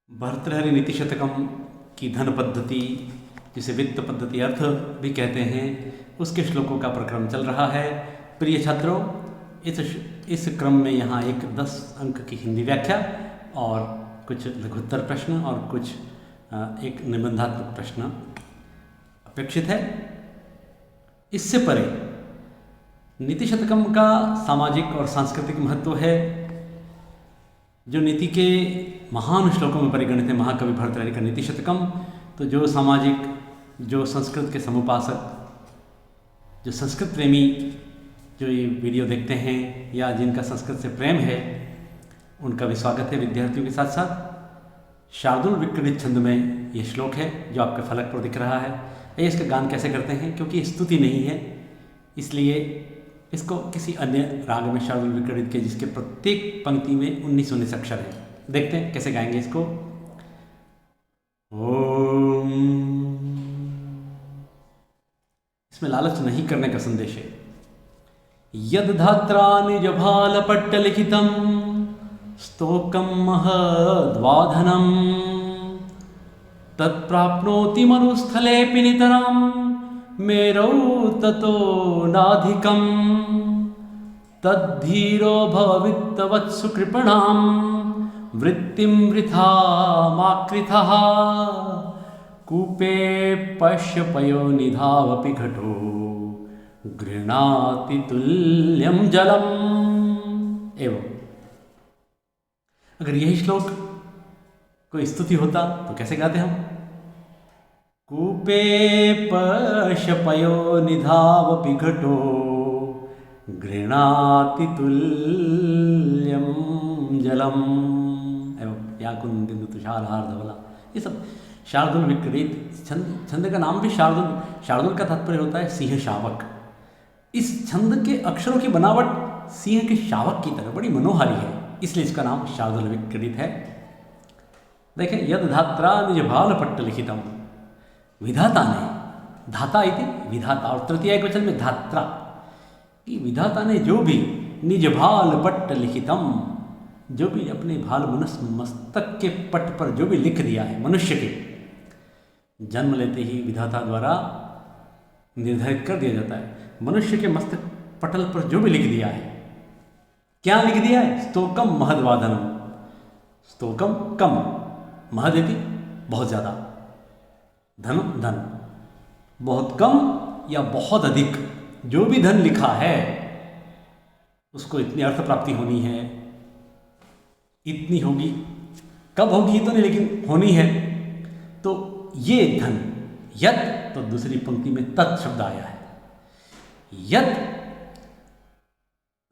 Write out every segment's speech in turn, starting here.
भर्तृहरि नीति शतकम की धन पद्धति, जिसे वित्त पद्धति अर्थ भी कहते हैं, उसके श्लोकों का प्रक्रम चल रहा है। प्रिय छात्रों, इस क्रम में यहाँ एक 10 अंक की हिंदी व्याख्या और कुछ लघुत्तर प्रश्न और कुछ एक निबंधात्मक प्रश्न अपेक्षित है। इससे परे नीति शतकम का सामाजिक और सांस्कृतिक महत्व है, जो नीति के महान श्लोकों में परिगणित है। महाकवि भर्तृहरि का नीति शतकम, तो जो सामाजिक, जो संस्कृत के समुपासक, जो संस्कृत प्रेमी जो ये वीडियो देखते हैं या जिनका संस्कृत से प्रेम है, उनका भी स्वागत है। विद्यार्थियों के साथ साथ शार्दुल विक्रमित छंद में ये श्लोक है जो आपके फलक पर दिख रहा है। ये इसका गान कैसे करते हैं, क्योंकि स्तुति नहीं है इसलिए इसको किसी अन्य राग में शार्दुल विक्रमित के, जिसके प्रत्येक पंक्ति में 19 अक्षर हैं। देखते हैं कैसे गाएंगे इसको। ओम, इसमें लालच नहीं करने का संदेश है। यद धात्रा निज भाल पट्ट लिखितम स्तोकम महद्वाधनम तत्प्राप्नोति मरुस्थले पिनितरम मेरौ ततो नाधिकम तद्धीरो भववित्तवत्सु कृपणाम वृत्तिं वृथा माकृथः कूपे पश्यपयो निधावपि घटो गृह्णाति तुल्यं जलम। एवं अगर यही श्लोक कोई स्तुति होता तो कैसे गाते हम? कूपे पश्यपयो निधावपि घटो गृह्णाति तुल्यं जलम। या कुंदिंदु तुषारहार धवला, ये सब शार्दुल विक्रमित छंद का नाम भी शार्दुल का तात्पर्य होता है सिंह शावक। इस छंद के अक्षरों की बनावट सिंह के शावक की तरह बड़ी मनोहारी है, इसलिए इसका नाम शार्दुल विक्रमित है। देखें, यद धात्रा निज भाल पट्ट लिखितम, विधाता ने, धाता इति विधाता, और तृतीय एक वचन में धात्रा, कि विधाता ने जो भी निज भाल पट्ट लिखितम, जो भी अपने भाल मस्तक के पट पर जो भी लिख दिया है, मनुष्य के जन्म लेते ही विधाता द्वारा निर्धारित कर दिया जाता है। मनुष्य के मस्तक पटल पर जो भी लिख दिया है, क्या लिख दिया है? स्तोकम महद्वाधनम। स्तोकम कम, महदिति बहुत ज़्यादा, धनम धन, बहुत कम या बहुत अधिक, जो भी धन लिखा है उसको इतनी अर्थ प्राप्ति होनी है, इतनी होगी, कब होगी ये तो नहीं, लेकिन होनी है। तो ये धन, यत, तो दूसरी पंक्ति में तत् शब्द आया है। यत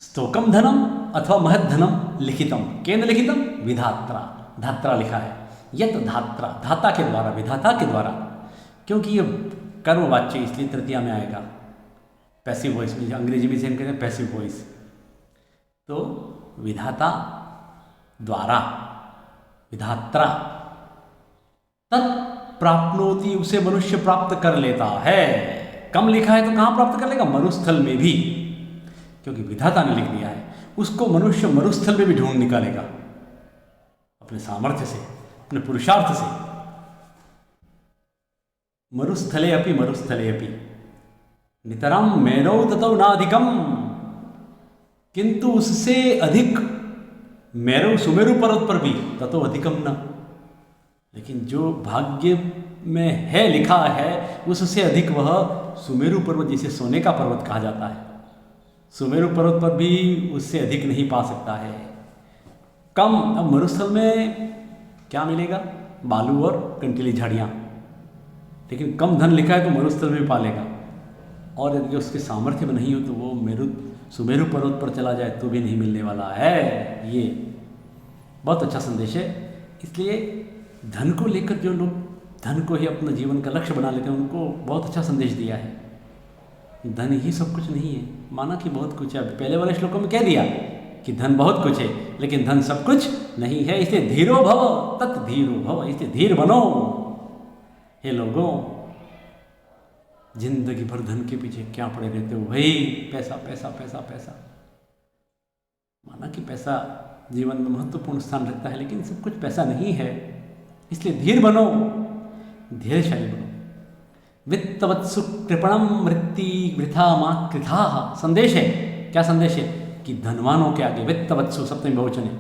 स्तोकम धनम अथवा महद धनम लिखितम, केन लिखितम? विधात्रा, धात्रा लिखा है। यत धात्रा, धाता के द्वारा, विधाता के द्वारा, क्योंकि ये कर्मवाच्य इसलिए तृतीया में आएगा, पैसिव वॉइस में, अंग्रेजी में से हम कहते हैं पैसिव वॉइस। तो विधाता द्वारा, विधात्रा, तत् प्राप्नोति, उसे मनुष्य प्राप्त कर लेता है। कम लिखा है तो कहाँ प्राप्त कर लेगा? मरुस्थल में भी, क्योंकि विधाता ने लिख दिया है। उसको मनुष्य मरुस्थल में भी ढूंढ निकालेगा अपने सामर्थ्य से, अपने पुरुषार्थ से। मरुस्थले अपि मरुस्थले अपि नितराम मेरौ ततो नाधिकम, किंतु उससे अधिक, मेरु सुमेरु पर्वत पर भी, ततो अधिकम न, लेकिन जो भाग्य में है, लिखा है, उससे अधिक वह सुमेरु पर्वत, जिसे सोने का पर्वत कहा जाता है, सुमेरु पर्वत पर भी उससे अधिक नहीं पा सकता है। कम, अब मरुस्थल में क्या मिलेगा? बालू और कंटीली झाड़ियाँ, लेकिन कम धन लिखा है तो मरुस्थल में पा लेगा। और यदि उसके सामर्थ्य में नहीं हो तो वो सुमेरु पर्वत पर चला जाए तो भी नहीं मिलने वाला है। ये बहुत अच्छा संदेश है। इसलिए धन को लेकर जो लोग धन को ही अपना जीवन का लक्ष्य बना लेते हैं, उनको बहुत अच्छा संदेश दिया है। धन ही सब कुछ नहीं है, माना कि बहुत कुछ है। पहले वाले श्लोकों में कह दिया कि धन बहुत कुछ है, लेकिन धन सब कुछ नहीं है। इसलिए धीरो भव तत् धीरो भव, इसलिए धीर बनो। हे लोगों, जिंदगी भर धन के पीछे क्या पड़े रहते हो भाई? पैसा पैसा पैसा पैसा। माना कि पैसा जीवन में महत्वपूर्ण स्थान रखता है, लेकिन सब कुछ पैसा नहीं है। इसलिए धीर बनो, धैर्यशाली बनो। वित्तवत्सु कृपणम वृत्ति वृथा मा कृथा। संदेश है, क्या संदेश है? कि धनवानों के आगे, वित्तवत्सु सप्तमी बहुवचन है,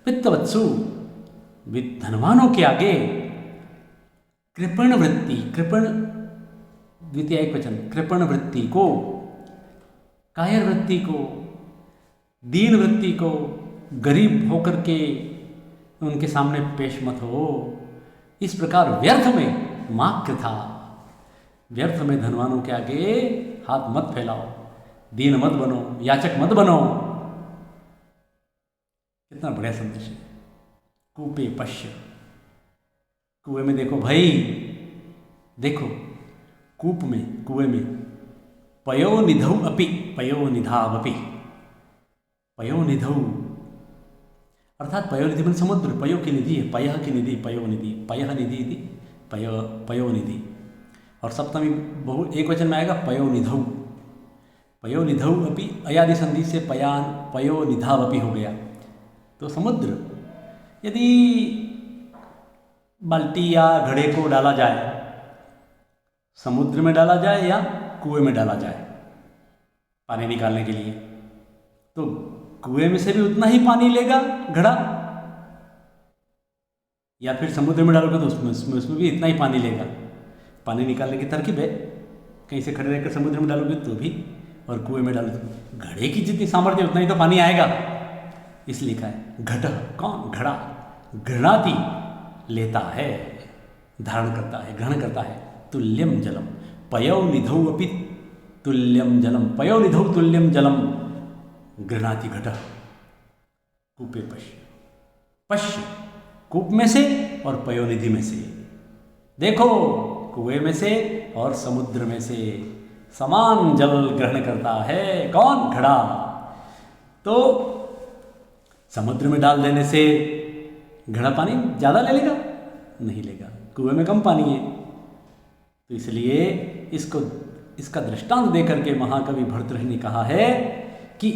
वित्तवत्सु धनवानों के आगे कृपण वृत्ति, कृपण द्वितीय एक वचन, कृपण वृत्ति को, कायर वृत्ति को, दीन वृत्ति को, गरीब होकर के उनके सामने पेश मत हो। इस प्रकार व्यर्थ में मां कृथा, व्यर्थ में धनवानों के आगे हाथ मत फैलाओ, दीन मत बनो, याचक मत बनो। कितना बढ़िया संदेश है। कूपे पश्य, कुएं में देखो भाई, देखो कूप में, कुएं में, पयो निधौ अपि, पयो निधावपि, पयो निधौ अर्थात पयोनिधि में समुद्र, पयो की निधि है, पयः की निधि, पयोनिधि, पयः निधि थी, पयोनिधि। और सप्तमी बहु एक वचन में आएगा पयोनिधौ, पयोनिधौ अपि अयादि संधि से पयोनिधावपि हो गया। तो समुद्र, यदि बाल्टी या घड़े को डाला जाए, समुद्र में डाला जाए या कुएं में डाला जाए पानी निकालने के लिए, तो कुएं में से भी उतना ही पानी लेगा घड़ा, या फिर समुद्र में डालोगे तो उसमें भी इतना ही पानी लेगा। पानी निकालने की तरकीब है, कहीं से खड़े रहकर समुद्र में डालोगे तो भी, और कुएं में डालोगे तो घड़े की जितनी सामर्थ्य उतना ही तो पानी आएगा। इसलिए लिखा है घट, कौन? घड़ा, गृणाति लेता है, धारण करता है, ग्रहण करता है। तुल्यम जलम पयो निधौ अपि तुल्यम जलम, पयो निधौ तुल्यम जलम गृणाति घट। कूपे पश्य, पश्य कूप में से और पयोनिधि में से, देखो कुएं में से और समुद्र में से समान जल ग्रहण करता है। कौन? घड़ा। तो समुद्र में डाल देने से घड़ा पानी ज़्यादा ले लेगा? नहीं लेगा। कुएं में कम पानी है, तो इसलिए इसका दृष्टांत देकर के महाकवि भर्तृहरि ने कहा है कि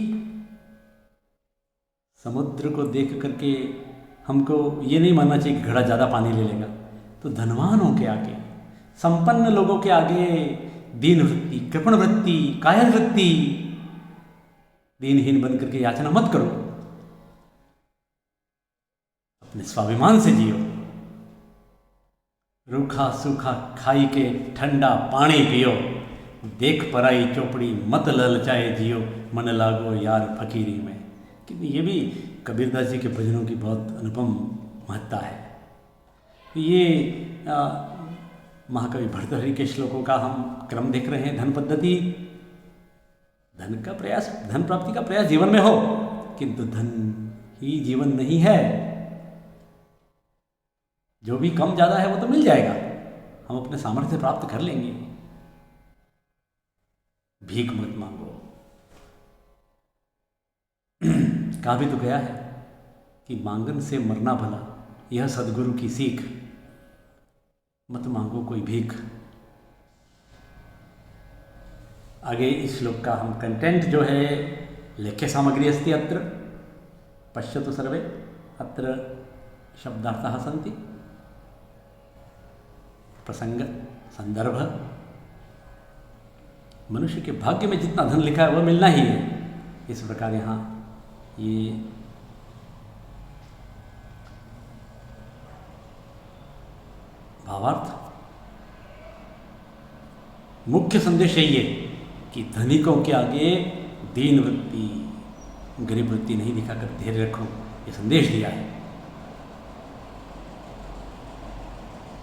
समुद्र को देख करके हमको ये नहीं मानना चाहिए कि घड़ा ज़्यादा पानी ले लेगा। तो धनवानों के आगे, संपन्न लोगों के आगे दीन वृत्ति, कृपण वृत्ति, कायर वृत्ति, दीनहीन बन करके याचना मत करो, अपने स्वाभिमान से जियो। रूखा सूखा खाई के ठंडा पानी पियो, देख पराई चौपड़ी मत ललचाए जियो, मन लागो यार फकीरी में। कि ये भी कबीरदास जी के भजनों की बहुत अनुपम महत्ता है। ये महाकवि भर्तृहरि के श्लोकों का हम क्रम देख रहे हैं। धन पद्धति, धन का प्रयास, धन प्राप्ति का प्रयास जीवन में हो, किंतु धन ही जीवन नहीं है। जो भी कम ज़्यादा है वो तो मिल जाएगा, हम अपने सामर्थ्य से प्राप्त कर लेंगे। भीख मत मांगो। कहा भी तो गया है कि मांगन से मरना भला, यह सदगुरु की सीख। मत मांगो कोई भीख। आगे इस श्लोक का हम कंटेंट जो है, लेख्य सामग्री अस्ति अत्र पश्यतु सर्वे, अत्र शब्दार्थाः सन्ति, प्रसंग, संदर्भ। मनुष्य के भाग्य में जितना धन लिखा है वह मिलना ही है। इस प्रकार यहाँ ये भावार्थ, मुख्य संदेश यही है कि धनिकों के आगे दीन वृत्ति, गरीब वृत्ति नहीं दिखाकर धैर्य रखो, ये संदेश दिया है।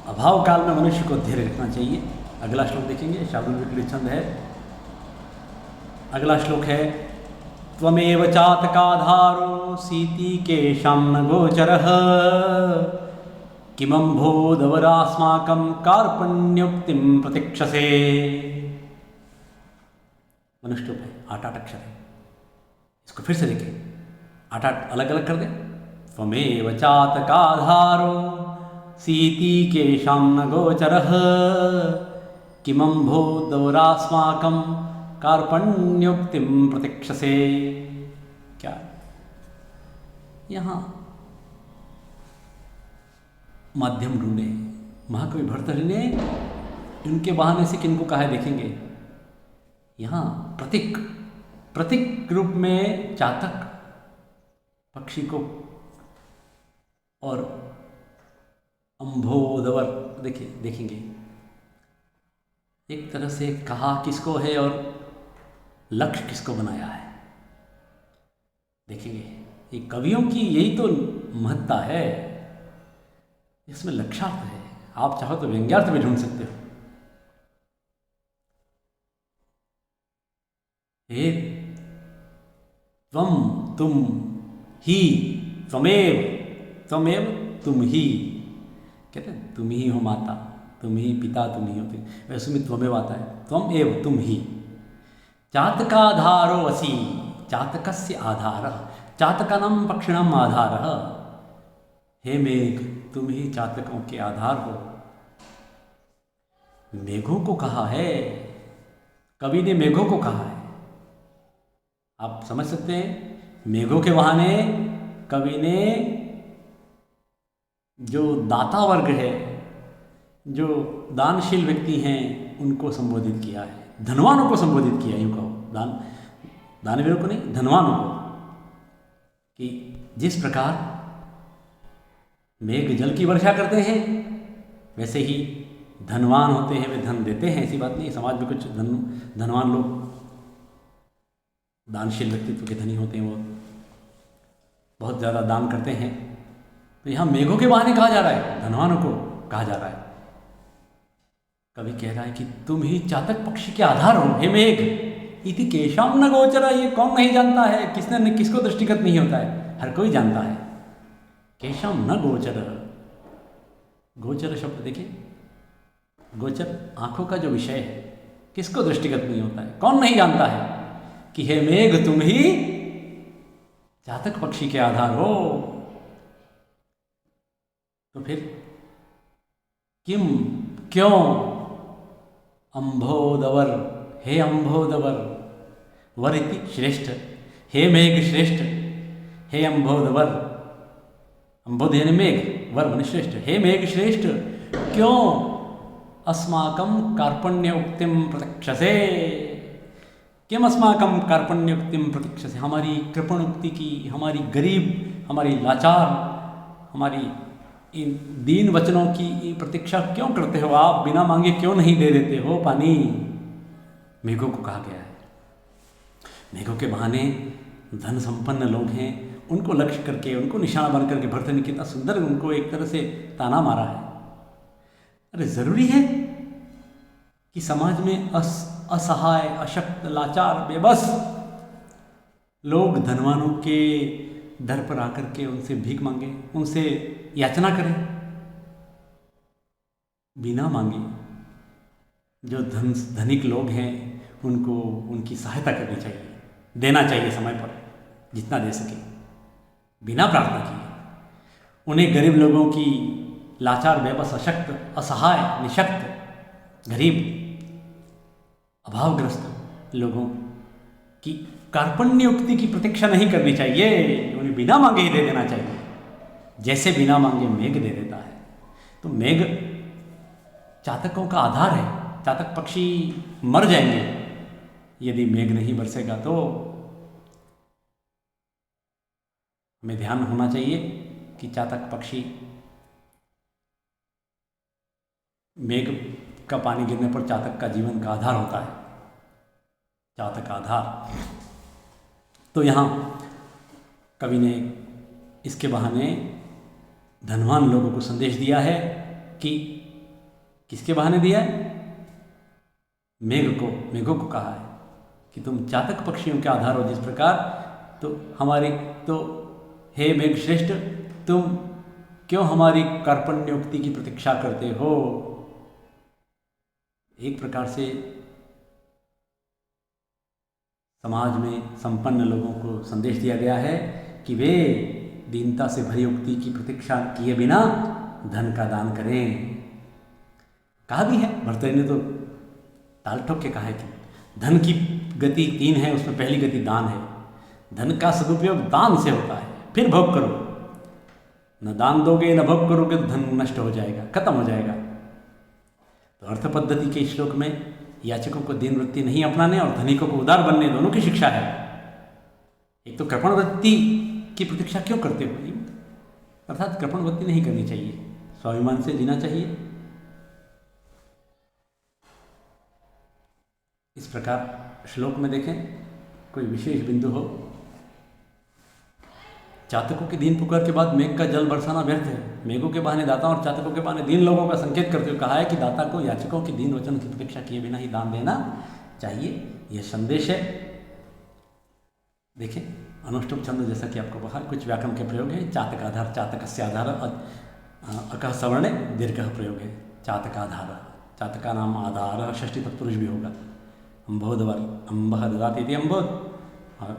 अभाव काल में मनुष्य को धैर्य रखना चाहिए। अगला श्लोक देखेंगे, शार्दूल विक्रीडित छंद है। अगला श्लोक है त्वमेव चातकाधारो सीति केशां न गोचरः, किमंभोदवरास्माकं कार्पण्योक्तिं प्रतीक्षसे। मनुष्योप है, 8 अक्षर है। इसको फिर से देखें, 8 अलग अलग कर दें। त्वमेव चातकाधारो सीति केशां न गोचरः, किमंभोदवरास्माकं कार्पण्योक्तिं प्रतीक्षसे। क्या यहाँ माध्यम ढूंढे। महाकवि भर्तृहरि ने इनके बहाने से किनको कहा है देखेंगे। यहाँ प्रतीक रूप में चातक पक्षी को और अम्भोदवर देखेंगे। एक तरह से कहा किसको है और लक्ष्य किसको बनाया है देखेंगे। ये कवियों की यही तो महत्ता है, इसमें लक्ष्यार्थ है। आप चाहो तो व्यंग्यार्थ भी ढूंढ सकते हो। हे त्वम तुम ही, त्वमेव तुम ही, कहते हैं तुम ही हो माता, तुम ही पिता, तुम ही होते, वैसे में त्वमेव आता है। त्वम एव तुम ही, चातकाधारो असि, चातकस्य आधार, चातकानां पक्षिणाम आधार। हे मेघ तुम ही चातकों के आधार हो। मेघों को कहा है, कवि ने मेघों को कहा है। आप समझ सकते हैं, मेघों के बहाने कवि ने जो दाता वर्ग है, जो दानशील व्यक्ति हैं, उनको संबोधित किया है। धनवानों को संबोधित किया, यूँ कहो, दानवीरों को नहीं, धनवानों को, कि जिस प्रकार मेघ जल की वर्षा करते हैं वैसे ही धनवान होते हैं वे धन देते हैं। ऐसी बात नहीं, समाज में कुछ धनवान लोग दानशील व्यक्तित्व के धनी होते हैं, वो बहुत ज़्यादा दान करते हैं। तो यहाँ मेघों के बहाने कहा जा रहा है, धनवानों को कहा जा रहा है। कवि कह रहा है कि तुम ही चातक पक्षी के आधार हो हे मेघ, इति केशाम न गोचरा। ये कौन नहीं जानता है, किसने किसको दृष्टिगत नहीं होता है, हर कोई जानता है। केशाम न गोचर, गोचर शब्द देखिए, गोचर आंखों का जो विषय है, किसको दृष्टिगत नहीं होता है, कौन नहीं जानता है कि हे मेघ तुम ही चातक पक्षी के आधार हो। तो फिर किम, क्यों, अम्भोदवर, हे अम्भोदवर, वरिति श्रेष्ठ, हे मेघ श्रेष्ठ, हे अम्भोदवर, अम्भोद यानी मेघ, वर मन श्रेष्ठ, हे मेघ श्रेष्ठ, क्यों अस्माकं कार्पण्य उक्तिम प्रतीक्षसे, किम अस्माकं कार्पण्य उक्तिम प्रतीक्षसे, हमारी कृपण उक्ति की, हमारी गरीब, हमारी लाचार, हमारी इन दीन वचनों की प्रतीक्षा क्यों करते हो आप, बिना मांगे क्यों नहीं दे देते हो पानी। मेघों को कहा गया है। मेघों के बहाने धन संपन्न लोग हैं, उनको लक्ष्य करके, उनको निशाना बन करके भर्तृहरि ने कितना सुंदर उनको एक तरह से ताना मारा है। अरे ज़रूरी है कि समाज में असहाय, अशक्त, लाचार, बेबस लोग धनवानों के दर पर आकर के उनसे भीख मांगे, उनसे याचना करें बिना मांगे। जो धनिक लोग हैं उनको उनकी सहायता करनी चाहिए, देना चाहिए समय पर जितना दे सके, बिना प्रार्थना किए। उन्हें गरीब लोगों की, लाचार, बेबस, अशक्त, असहाय, निशक्त, गरीब, अभावग्रस्त लोगों की कार्पण्य उक्ति की प्रतीक्षा नहीं करनी चाहिए, उन्हें बिना मांगे ही दे देना चाहिए, जैसे बिना मांगे मेघ दे देता है। तो मेघ चातकों का आधार है। चातक पक्षी मर जाएंगे यदि मेघ नहीं बरसेगा। तो हमें ध्यान होना चाहिए कि चातक पक्षी मेघ का पानी गिरने पर चातक का जीवन का आधार होता है, चातक आधार। तो यहाँ कवि ने इसके बहाने धनवान लोगों को संदेश दिया है कि किसके बहाने दिया है, मेघों को कहा है कि तुम चातक पक्षियों के आधार हो जिस प्रकार, तो हे मेघ श्रेष्ठ, तुम क्यों हमारी कार्पण्योक्ति की प्रतीक्षा करते हो। एक प्रकार से समाज में संपन्न लोगों को संदेश दिया गया है कि वे दीनता से भरी उक्ति की प्रतीक्षा किए बिना धन का दान करें। कहा भी है, भर्तृहरि ने तो ताल ठोक के कहा है कि धन की गति 3 है, उसमें पहली गति दान है। धन का सदुपयोग दान से होता है, फिर भोग करो। न दान दोगे न भोग करोगे तो धन नष्ट हो जाएगा, खत्म हो जाएगा। तो अर्थ पद्धति के श्लोक में याचकों को दीन वृत्ति नहीं अपनाने और धनिकों को उदार बनने दोनों की शिक्षा है। एक तो कृपण वृत्ति की प्रतीक्षा क्यों करते हो, अर्थात कृपण वृत्ति नहीं करनी चाहिए, स्वाभिमान से जीना चाहिए। इस प्रकार श्लोक में देखें कोई विशेष बिंदु हो, चातकों की दीन पुकार के बाद मेघ का जल बरसाना व्यर्थ है। मेघों के बहाने दाता और चातकों के बहाने दीन लोगों का संकेत करते हुए कहा है कि दाता को याचकों की दीन वचन की प्रतीक्षा किए बिना ही दान देना चाहिए, यह संदेश है। देखें अनुष्टुप छंद जैसा कि आपको कहा, कुछ व्याकरण के प्रयोग है। चातक आधार, चातकस्य आधार, अकः सवर्ण दीर्घ प्रयोग है। चातकाधार, चातका नाम आधार, षष्ठी तत्पुरुष भी होगा। अम्बोधवर, अम्बः ददाति इति अम्बोध, और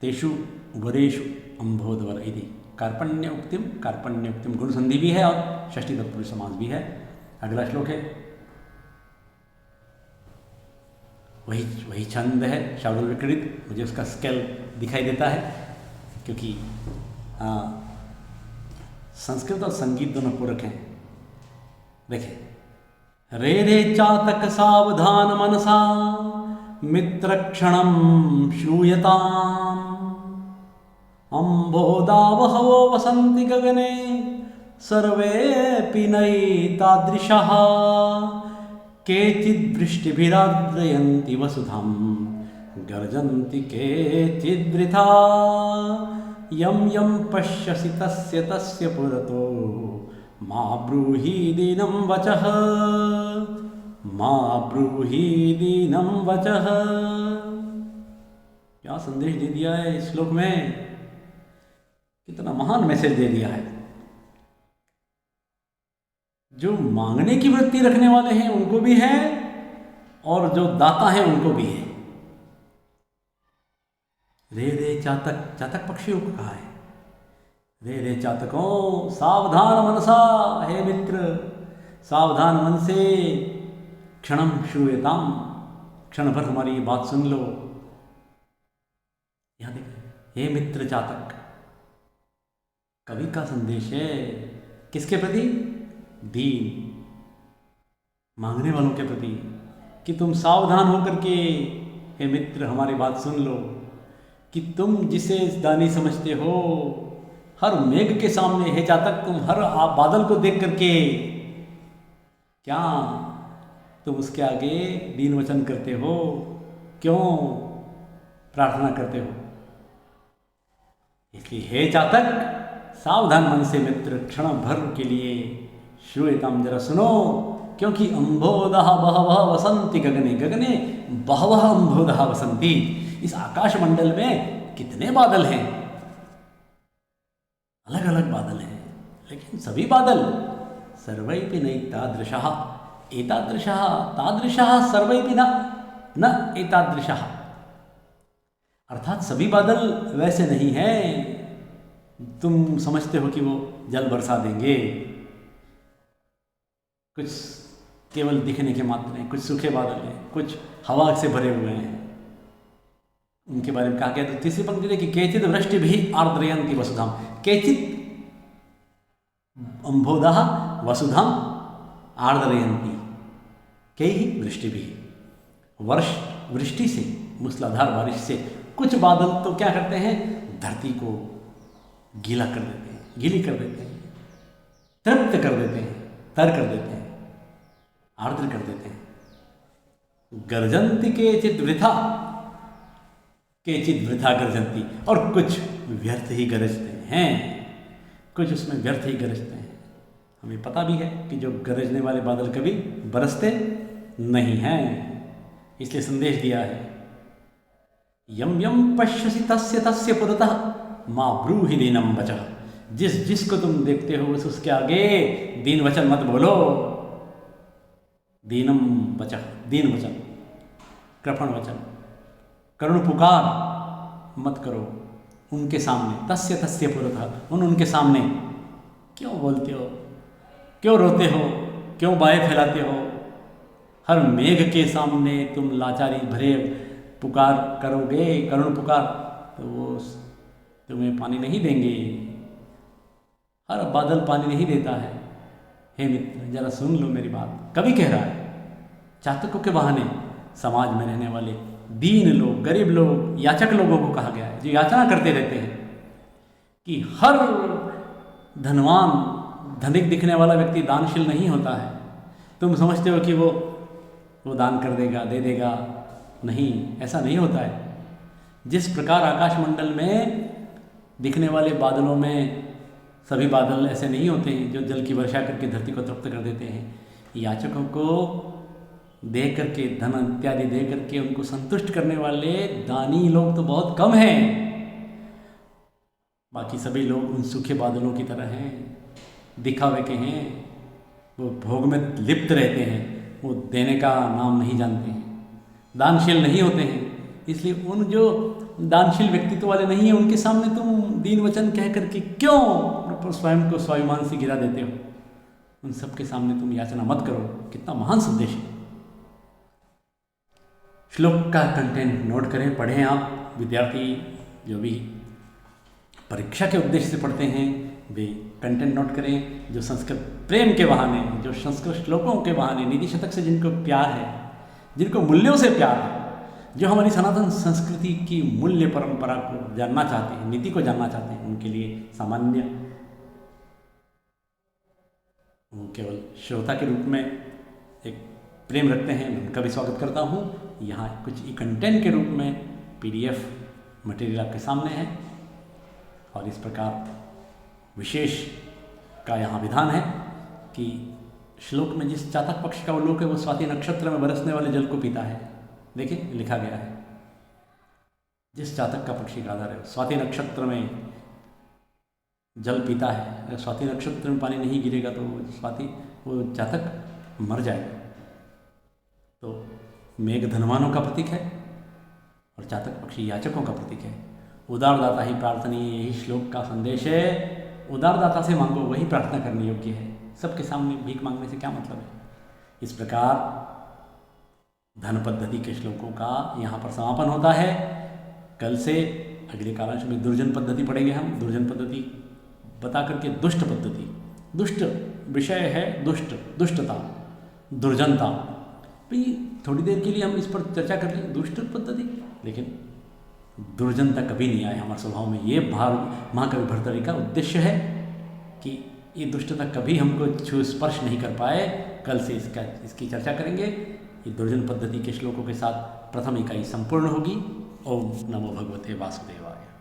तेषु वरेषु अम्बोधवर इति कार्पण्य उक्तिम गुण संधि भी है और षष्ठी तत्पुरुष समास भी है। अगला श्लोक है, वही छंद है शार्दूल विक्रीडित। मुझे उसका स्केल दिखाई देता है क्योंकि संस्कृत और संगीत दोनों पूरक हैं। देखें, रे रे चातक सावधान मनसा मित्र क्षणम श्रूयताम, अम्बोदावहवो वसन्ति गगने सर्वेऽपि नैतादृशः, केचिद्वृष्टिभिरार्द्रयन्ति वसुधां गर्जन्ति केचिद्वृथा, यं यं पश्यसि तस्य तस्य पुरतो मा ब्रूहि दीनं वचः, मा ब्रूहि दीनं वचः। क्या संदेश दे दिया है इस श्लोक में, कितना महान मैसेज दे दिया है। जो मांगने की वृत्ति रखने वाले हैं उनको भी है और जो दाता है उनको भी है। रे रे चातक, चातक पक्षियों को कहा है, रे रे चातकों सावधान मनसा, हे मित्र सावधान मन से, क्षणम श्रूयताम, क्षण भर हमारी ये बात सुन लो। यहां देखिए, हे मित्र चातक, कवि का संदेश है किसके प्रति, दीन मांगने वालों के प्रति, कि तुम सावधान होकर के हे मित्र हमारी बात सुन लो, कि तुम जिसे दानी समझते हो हर मेघ के सामने, हे चातक तुम हर बादल को देख करके क्या तुम उसके आगे दीन वचन करते हो, क्यों प्रार्थना करते हो। इसलिए हे चातक सावधान मन से मित्र, क्षण भर के लिए श्रूयताम, जरा सुनो, क्योंकि अम्बोदः बहवः वसन्ति गगने, गगने बहवः अम्बोदः वसन्ति। इस आकाश मंडल में कितने बादल हैं, अलग अलग बादल हैं, लेकिन सभी बादल सर्वैपि नैतादृशः, एतादृशः तादृशः सर्वैपि न एतादृशः, अर्थात सभी बादल वैसे नहीं हैं तुम समझते हो कि वो जल बरसा देंगे। कुछ केवल दिखने के मात्र हैं, कुछ सूखे बादल हैं, कुछ हवा से भरे हुए हैं। उनके बारे में कहा गया, तो तीसरी पंक्ति देखिए, केचित् वृष्टिभिः आर्द्रयन्ति वसुधां, केचित् अम्बोदः वसुधां आर्द्रयन्ति, कई वृष्टिभिः, वृष्टि से, मूसलाधार बारिश से कुछ बादल तो क्या करते हैं, धरती को गीला कर देते हैं, गीली कर देते हैं, तृप्त कर देते हैं, तर कर देते हैं, आर्द्र कर देते हैं। गर्जन्ति केचित् वृथा, केचित् वृथा गर्जन्ति, और कुछ व्यर्थ ही गरजते हैं, कुछ उसमें व्यर्थ ही गरजते हैं। हमें पता भी है कि जो गरजने वाले बादल कभी बरसते नहीं हैं, इसलिए संदेश दिया है, यम यम पश्यसि तस्य तस्य पुरतः मां ब्रूहि दीनं वचः, जिस जिसको तुम देखते हो उसके आगे दीन वचन मत बोलो। दीनम वचः, दीन वचन, कृपण वचन, करुण पुकार मत करो उनके सामने, तस्य तस्य पुरतः, उनके सामने क्यों बोलते हो, क्यों रोते हो, क्यों बाएं फैलाते हो। हर मेघ के सामने तुम लाचारी भरे पुकार करोगे, करुण पुकार, तो वो तुम्हें पानी नहीं देंगे। हर बादल पानी नहीं देता है। हे मित्र, जरा सुन लो मेरी बात। कवि कह रहा है, चातकों के बहाने समाज में रहने वाले दीन लोग, गरीब लोग, याचक लोगों को कहा गया है, जो याचना करते रहते हैं कि हर धनवान, धनिक दिखने वाला व्यक्ति दानशील नहीं होता है। तुम समझते हो कि वो दान कर देगा, दे देगा। नहीं, ऐसा नहीं होता है। जिस प्रकार आकाशमंडल में दिखने वाले बादलों में सभी बादल ऐसे नहीं होते हैं जो जल की वर्षा करके धरती को तृप्त कर देते हैं। याचकों को दे करके, धन इत्यादि दे करके उनको संतुष्ट करने वाले दानी लोग तो बहुत कम हैं। बाकी सभी लोग उन सूखे बादलों की तरह हैं, दिखावे के हैं, वो भोग में लिप्त रहते हैं, वो देने का नाम नहीं जानते हैं, दानशील नहीं होते हैं। इसलिए उन जो दानशील व्यक्तित्व वाले नहीं हैं, उनके सामने तुम दीन वचन कह करके क्यों स्वयं को स्वाभिमान से गिरा देते हो? उन सबके सामने तुम याचना मत करो। कितना महान संदेश है। श्लोक का कंटेंट नोट करें, पढ़ें। आप विद्यार्थी जो भी परीक्षा के उद्देश्य से पढ़ते हैं वे कंटेंट नोट करें। जो संस्कृत प्रेम के बहाने, जो संस्कृत श्लोकों के बहाने, नीति शतक से जिनको प्यार है, जिनको मूल्यों से प्यार है, जो हमारी सनातन संस्कृति की मूल्य परंपरा को जानना चाहते हैं, नीति को जानना चाहते हैं, उनके लिए सामान्य, वो केवल श्रोता के रूप में एक प्रेम रखते हैं, उनका भी स्वागत करता हूँ। यहाँ कुछ ई कंटेंट के रूप में PDF मटेरियल आपके सामने है और इस प्रकार विशेष का यहाँ विधान है कि श्लोक में जिस चातक पक्ष का उल्लेख है वो स्वाति नक्षत्र में बरसने वाले जल को पीता है। देखिए लिखा गया है, जिस चातक का पक्षी का आधार है स्वाति नक्षत्र में जल पीता है। अगर स्वाति नक्षत्र में पानी नहीं गिरेगा तो वो चातक मर जाएगा। तो मेघ धनवानों का प्रतीक है और चातक पक्षी याचकों का प्रतीक है। उदारदाता ही प्रार्थनीय, यही श्लोक का संदेश है। उदारदाता से मांगो, वही प्रार्थना करने योग्य है। सबके सामने भीख मांगने से क्या मतलब है। इस प्रकार धन पद्धति के श्लोकों का यहाँ पर समापन होता है। कल से अगले कालांश में दुर्जन पद्धति पढ़ेंगे हम। दुर्जन पद्धति बता करके दुष्ट पद्धति, दुष्ट विषय है, दुष्टता, दुर्जनता। भाई थोड़ी देर के लिए हम इस पर चर्चा कर लें, दुष्ट पद्धति, लेकिन दुर्जनता कभी नहीं आए हमारे स्वभाव में। ये महाकवि भर्तृहरि का उद्देश्य है कि ये दुष्टता कभी हमको छू स्पर्श नहीं कर पाए। कल से इसकी चर्चा करेंगे। ये दुर्जन पद्धति के श्लोकों के साथ प्रथम इकाई संपूर्ण होगी। ओम नमो भगवते वासुदेवाय।